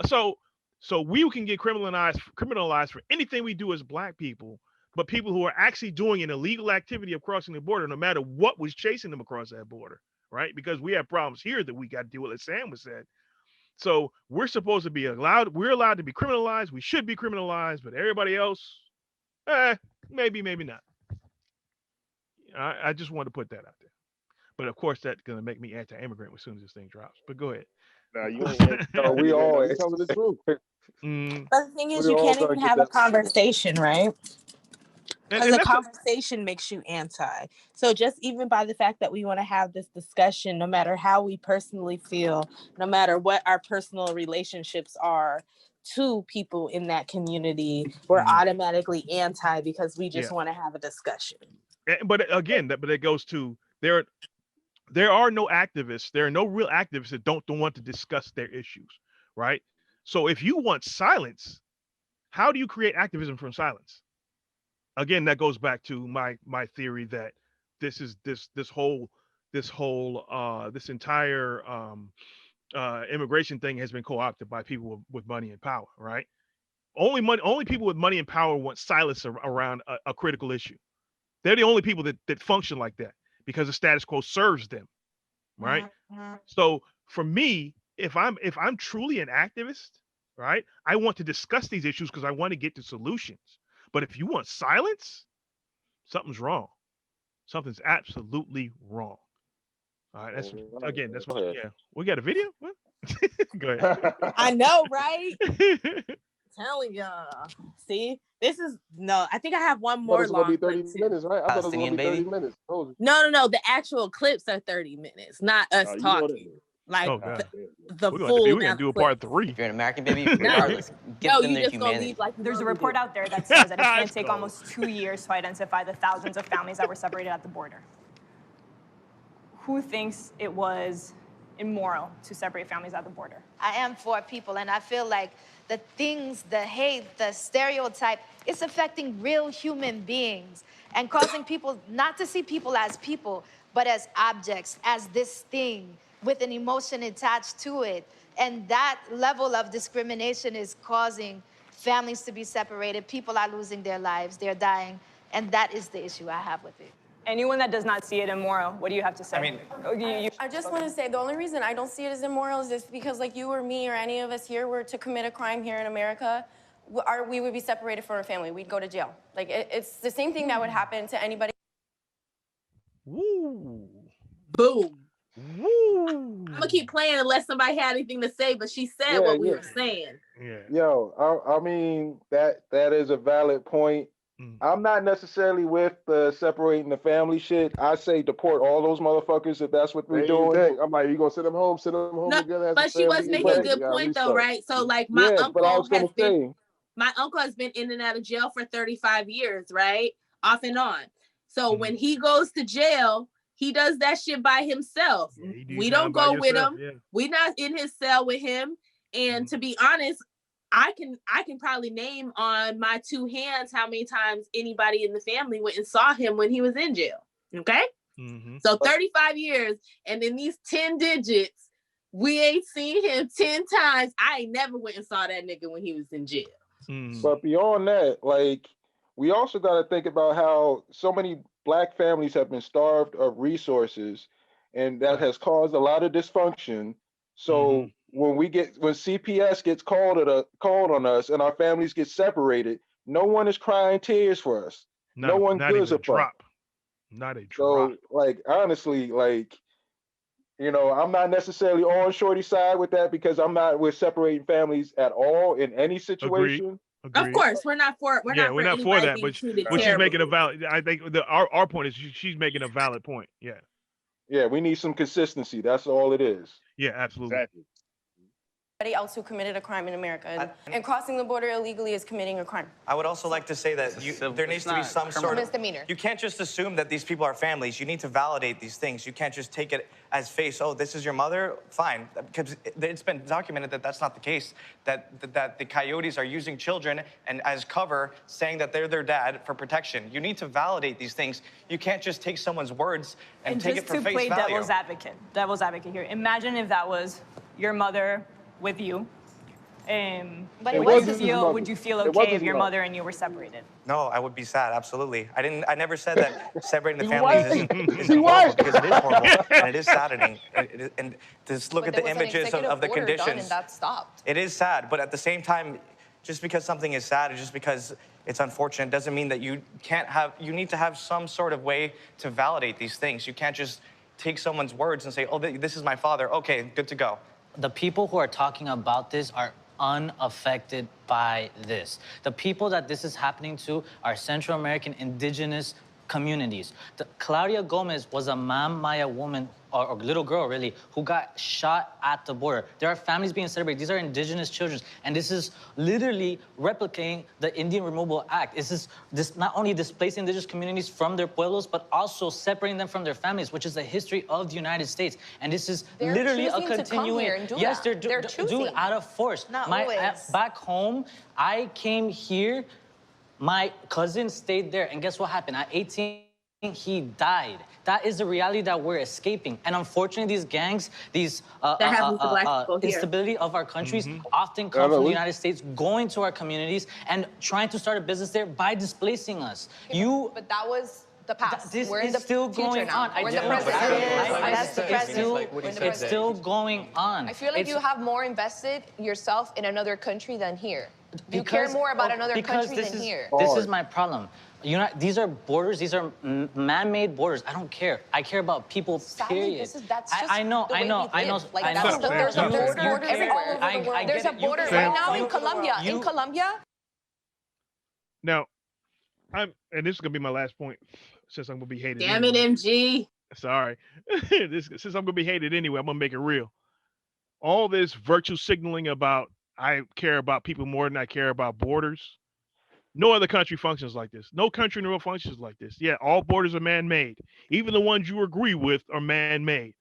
So we can get criminalized for anything we do as black people. But people who are actually doing an illegal activity of crossing the border, no matter what was chasing them across that border, right? Because we have problems here that we got to deal with, as Sam was said. So we're supposed to be allowed to be criminalized. We should be criminalized, but everybody else, maybe not. I just wanted to put that out there. But of course, that's going to make me anti-immigrant as soon as this thing drops. But go ahead. Nah, you ain't. We all telling the truth. But the thing is, you can't even have a conversation, right? Because the conversation makes you anti. So just even by the fact that we want to have this discussion, no matter how we personally feel, no matter what our personal relationships are to people in that community, we're automatically anti because we just want to have a discussion. But again, it goes to there are no activists. There are no real activists that don't want to discuss their issues, right? So if you want silence, how do you create activism from silence? Again, that goes back to my theory that this entire immigration thing has been co-opted by people with money and power, right? Only people with money and power want silence around a critical issue. They're the only people that function like that because the status quo serves them, right? So for me, if I'm truly an activist, right? I want to discuss these issues because I want to get to solutions. But if you want silence, something's wrong. Something's absolutely wrong. All right, that's again. That's what. Yeah, we got a video. What? Go ahead. I know, right? Telling y'all. See, this is no. I think I have one more It's gonna be long 30 minutes, right? I thought it was gonna be 30 baby. minutes. No. The actual clips are 30 minutes, not us You know talking. Like Oh, God. the We're full. gonna do a part 3. If you're an American, baby, regardless, give No, them you their just gonna humanity. leave like There's a report out there that says that it's going to take almost 2 years to identify the thousands of families that were separated at the border. Who thinks it was immoral to separate families at the border? I am for people, and I feel like the things, the hate, the stereotype, it's affecting real human beings and causing people not to see people as people, but as objects, as this thing with an emotion attached to it. And that level of discrimination is causing families to be separated. People are losing their lives, they're dying, and that is the issue I have with it. Anyone that does not see it immoral, what do you have to say? I mean, I just want to say the only reason I don't see it as immoral is just because, like, you or me or any of us here were to commit a crime here in America, we would be separated from our family. We'd go to jail. Like, it's the same thing that would happen to anybody. Woo. Boom. Woo. I'm gonna keep playing unless somebody had anything to say, but she said what we were saying. Yeah. Yo, I mean that is a valid point. I'm not necessarily with the separating the family shit. I say deport all those motherfuckers if that's what we're doing. I'm like, you gonna send them home together as But a she was family? making a good point though, right? So like my uncle has been in and out of jail for 35 years, right? Off and on. So when he goes to jail, he does that shit by himself. We don't go with him. Yeah. We're not in his cell with him. And to be honest, I can probably name on my 2 hands how many times anybody in the family went and saw him when he was in jail. Okay? So 35 years, and in these 10 digits, we ain't seen him 10 times. I ain't never went and saw that nigga when he was in jail. But beyond that, like, we also got to think about how so many Black families have been starved of resources, and that has caused a lot of dysfunction. So when CPS gets called on us and our families get separated, no one is crying tears for us. No one gives a fuck. Not a drop. So, like, honestly, like, you know, I'm not necessarily on Shorty's side with that because I'm not with separating families at all in any situation. Of course, we're not for that, but she's making a valid. I think our point is she's making a valid point. Yeah, we need some consistency. That's all it is. Yeah, absolutely. Exactly. Anybody else who committed a crime in America, and crossing the border illegally is committing a crime. I would also like to say that there needs to be some sort of misdemeanor. You can't just assume that these people are families. You need to validate these things. You can't just take it as face. Oh, this is your mother. Fine, because it's been documented that that's not the case. That the coyotes are using children and as cover, saying that they're their dad for protection. You need to validate these things. You can't just take someone's words and take it for face value. Just to play devil's advocate here. Imagine if that was your mother with you. But would you feel okay if your mother and you were separated? No, I would be sad, absolutely. I never said that separating the families isn't horrible, because it is horrible and it is saddening. And just look at the images of the conditions. And that stopped. It is sad, but at the same time, just because something is sad or just because it's unfortunate doesn't mean that you need to have some sort of way to validate these things. You can't just take someone's words and say, oh, this is my father. Okay, good to go. The people who are talking about this are unaffected by this. The people that this is happening to are Central American indigenous communities. Claudia Gomez was a Maya woman, or little girl really, who got shot at the border. There are families being separated. These are indigenous children. And this is literally replicating the Indian Removal Act. This not only displacing indigenous communities from their pueblos, but also separating them from their families, which is the history of the United States. And this is literally a continuing. Yes, they're doing it out of force. Not always. Back home, I came here. My cousin stayed there, and guess what happened? At 18, he died. That is the reality that we're escaping. And unfortunately, these gangs, these instability of our countries often come from the United States, going to our communities and trying to start a business there by displacing us. But that was the past. This We're in is the still future going now. on. We're in the present. That's the present. It's still going on. I feel like you have more invested yourself in another country than here. You care more about another country than here. This is my problem. You know, these are borders. These are man-made borders. I don't care. I care about people. Period. I know. There's a border everywhere all over the world. There's a border right now in Colombia. In Colombia. Now, and this is gonna be my last point, since I'm gonna be hated. Damn it, MG. Sorry. Since I'm gonna be hated anyway, I'm gonna make it real. All this virtue signaling about I care about people more than I care about borders. No other country functions like this. No country in the world functions like this. Yeah, all borders are man-made. Even the ones you agree with are man-made,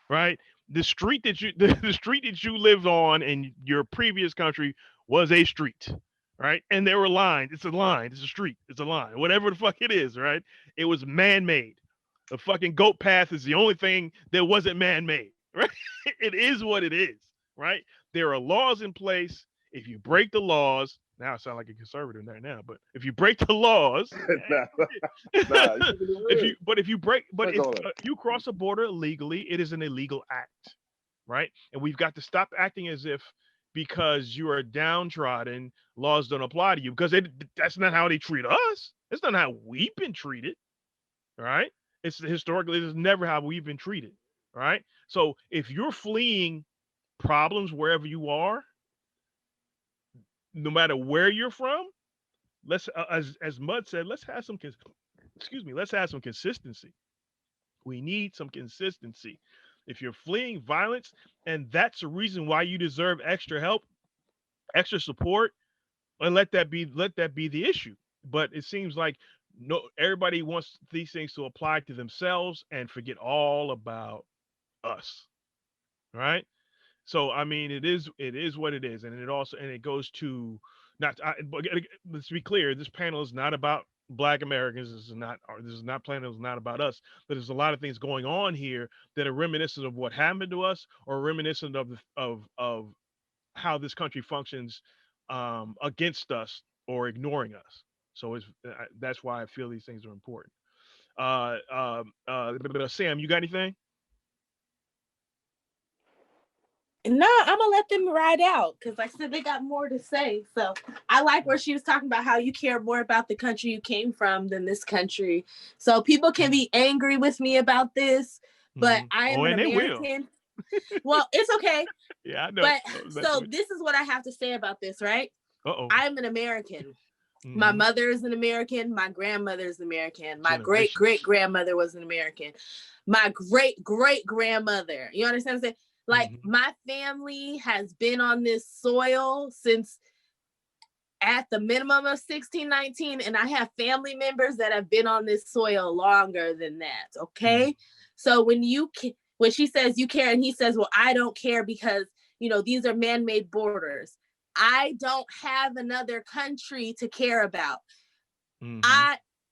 right? The street that you lived on in your previous country was a street, right? And there were lines. It's a line. It's a street. It's a line. Whatever the fuck it is, right? It was man-made. The fucking goat path is the only thing that wasn't man-made, right? It is what it is, right? There are laws in place. If you break the laws, now I sound like a conservative right now, but if you break the laws, if you cross a border illegally, it is an illegal act, right? And we've got to stop acting as if because you are downtrodden, laws don't apply to you, because that's not how they treat us. It's not how we've been treated, right? It's historically, it's never how we've been treated, right? So if you're fleeing problems wherever you are, no matter where you're from, let's as Mud said, let's have some consistency. We need some consistency. If you're fleeing violence and that's the reason why you deserve extra help, extra support, and let that be the issue. But it seems like everybody wants these things to apply to themselves and forget all about us, right? So I mean, it is what it is, and it goes to let's be clear. This panel is not about Black Americans. This is not panel is not about us. But there's a lot of things going on here that are reminiscent of what happened to us, or reminiscent of how this country functions against us or ignoring us. So that's why I feel these things are important. Sam, you got anything? No, I'm gonna let them ride out because like I said, they got more to say. So I like where she was talking about how you care more about the country you came from than this country. So people can be angry with me about this, but I am an American. Well, it's okay. Yeah, I know. But so this is what I have to say about this, right? I'm an American. My mother is an American. My grandmother is an American. My great-great-grandmother was an American. My great-great-grandmother. You understand what I'm saying? Like my family has been on this soil since at the minimum of 1619, and I have family members that have been on this soil longer than that. Okay, so when she says you care, and he says, "Well, I don't care because these are man-made borders." I don't have another country to care about.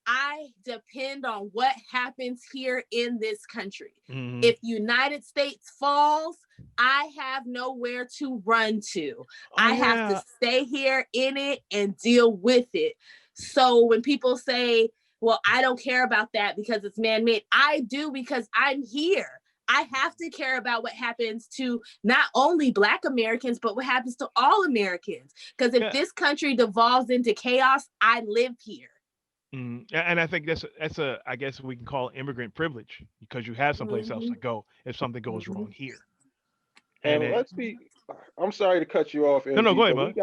I depend on what happens here in this country. If United States falls, I have nowhere to run to. I have to stay here in it and deal with it. So when people say, well, I don't care about that because it's man-made, I do, because I'm here. I have to care about what happens to not only Black Americans, but what happens to all Americans. Because if this country devolves into chaos, I live here. And I think that's I guess we can call immigrant privilege, because you have someplace else to go if something goes wrong here. And I'm sorry to cut you off. No, go ahead, man.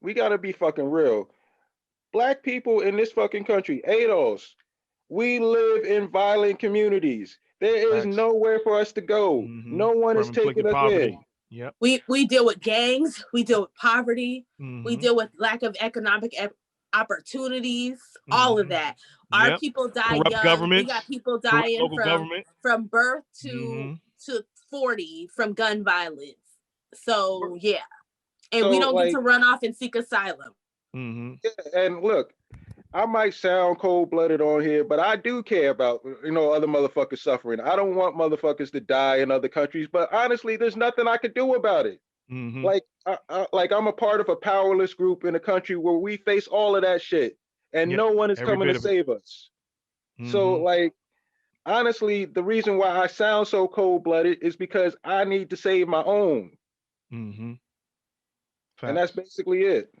We gotta be fucking real. Black people in this fucking country, ADOS, we live in violent communities. There is nowhere for us to go. No one is taking us in. Yep. We deal with gangs. We deal with poverty. We deal with lack of economic opportunities. All of that. Our people die young. We got people dying from birth to 40 from gun violence. So yeah, and we don't get to run off and seek asylum. Yeah, and look, I might sound cold-blooded on here, but I do care about other motherfuckers suffering. I don't want motherfuckers to die in other countries, but honestly, there's nothing I could do about it. Like I'm a part of a powerless group in a country where we face all of that shit, and no one is coming to save us. So like, honestly, the reason why I sound so cold-blooded is because I need to save my own. Mm-hmm. And that's basically it.